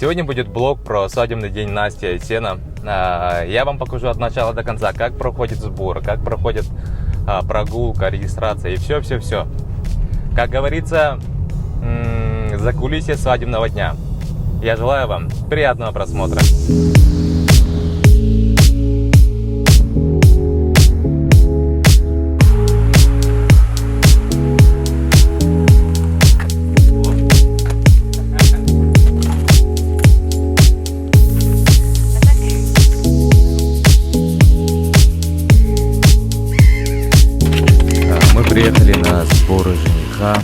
Сегодня будет блог про свадебный день Насти и Айсена. Я вам покажу от начала до конца, как проходит сбор, как проходит прогулка, регистрация и все. Как говорится, закулисье свадебного дня. Я желаю вам приятного просмотра. Приехали на сборы жениха,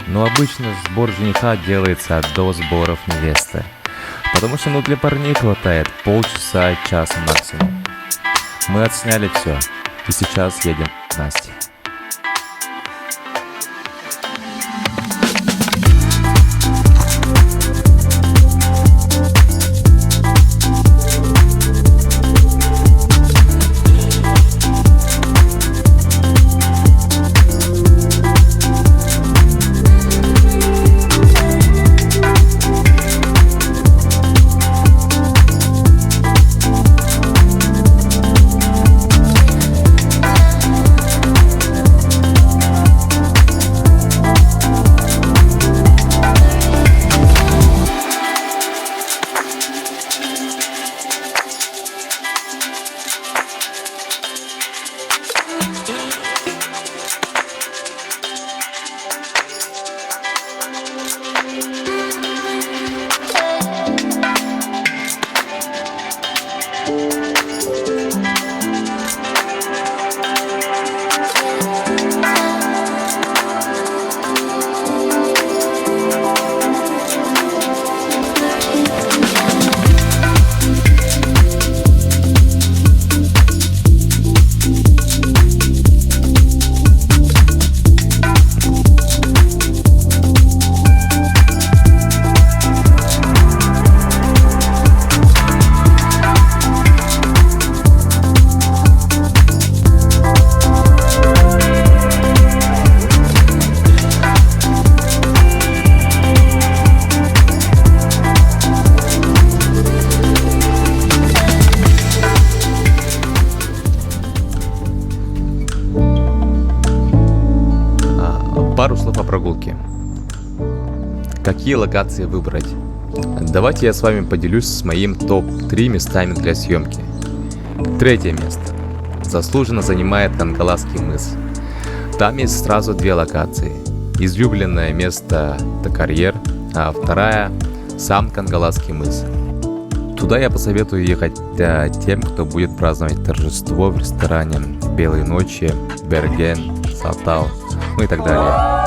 но обычно сбор жениха делается до сборов невесты, потому что для парней хватает полчаса, час максимум. Мы отсняли все, и сейчас едем к Насте. Пару слов о прогулке. Какие локации выбрать? Давайте я с вами поделюсь с моим топ-3 местами для съемки. Третье место. Заслуженно занимает Кангаласский мыс. Там есть сразу две локации. Излюбленное место — это карьер, а вторая — сам Кангаласский мыс. Туда я посоветую ехать тем, кто будет праздновать торжество в ресторане «Белые ночи», «Берген», «Сатал», ну и так далее.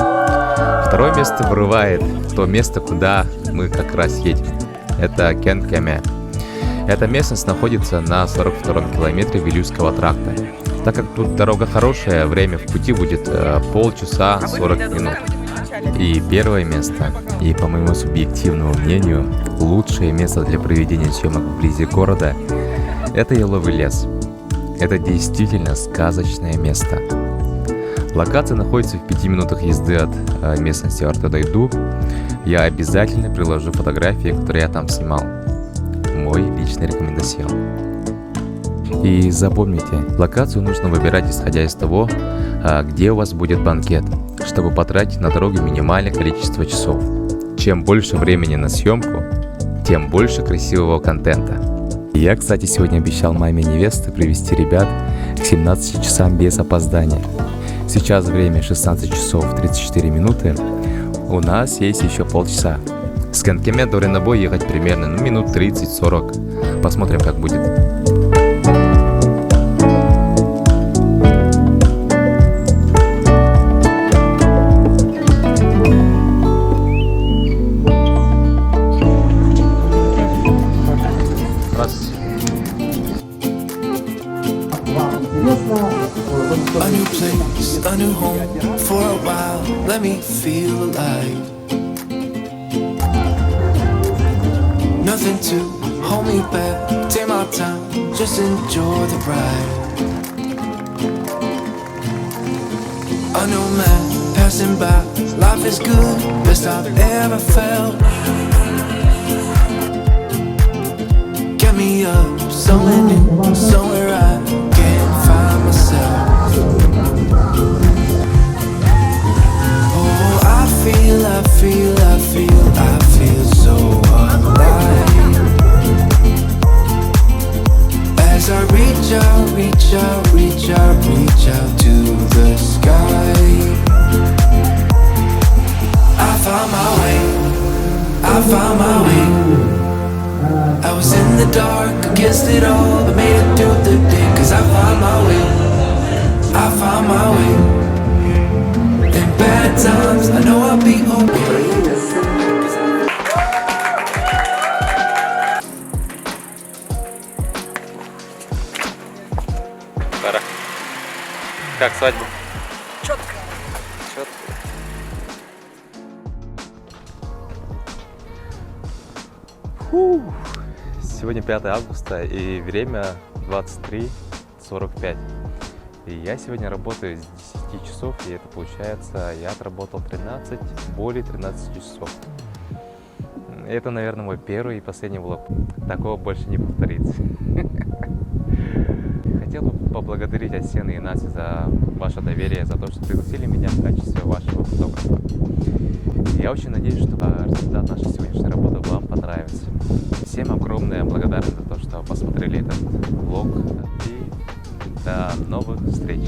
Второе место вырывает то место, куда мы как раз едем. Это Кенкеме. Эта местность находится на 42-м километре Вилюйского тракта. Так как тут дорога хорошая, время в пути будет полчаса 40 минут. И первое место, и по моему субъективному мнению, лучшее место для проведения съемок вблизи города — это Еловый лес. Это действительно сказочное место. Локация находится в 5 минутах езды от местности Артодайду. Я обязательно приложу фотографии, которые я там снимал. Мой личный рекомендацион. И запомните, локацию нужно выбирать исходя из того, где у вас будет банкет, чтобы потратить на дорогу минимальное количество часов. Чем больше времени на съемку, тем больше красивого контента. Я, кстати, сегодня обещал маме невесты привезти ребят к 17 часам без опоздания. Сейчас время 16 часов 34 минуты. У нас есть еще полчаса. С Кенкеме до Ренабо ехать примерно минут 30-40. Посмотрим, как будет. A new place, a new home for a while. Let me feel alive. Nothing to hold me back. Take my time, just enjoy the ride. A new man passing by. Life is good, best I've ever felt. somewhere new, somewhere I can't find myself. Oh, I feel so alive. As I reach out to the sky. I found my way. I was in the dark against it all, but made it through the day. Cause I found my way. In bad times, I know I'll be okay. Сара, как свадьба? Четко. Четко. Сегодня 5 августа и время 23:45. И я сегодня работаю с 10 часов, и это получается, я отработал более 13 часов. Это, наверное, мой первый и последний влог. Такого больше не повторится. Хотел бы поблагодарить Асену и Насю за ваше доверие, за то, что пригласили меня в качестве вашего фотографа. Я очень надеюсь, что результат нашей сегодняшней работы вам понравится. Всем огромная благодарность за то, что посмотрели этот влог. И до новых встреч!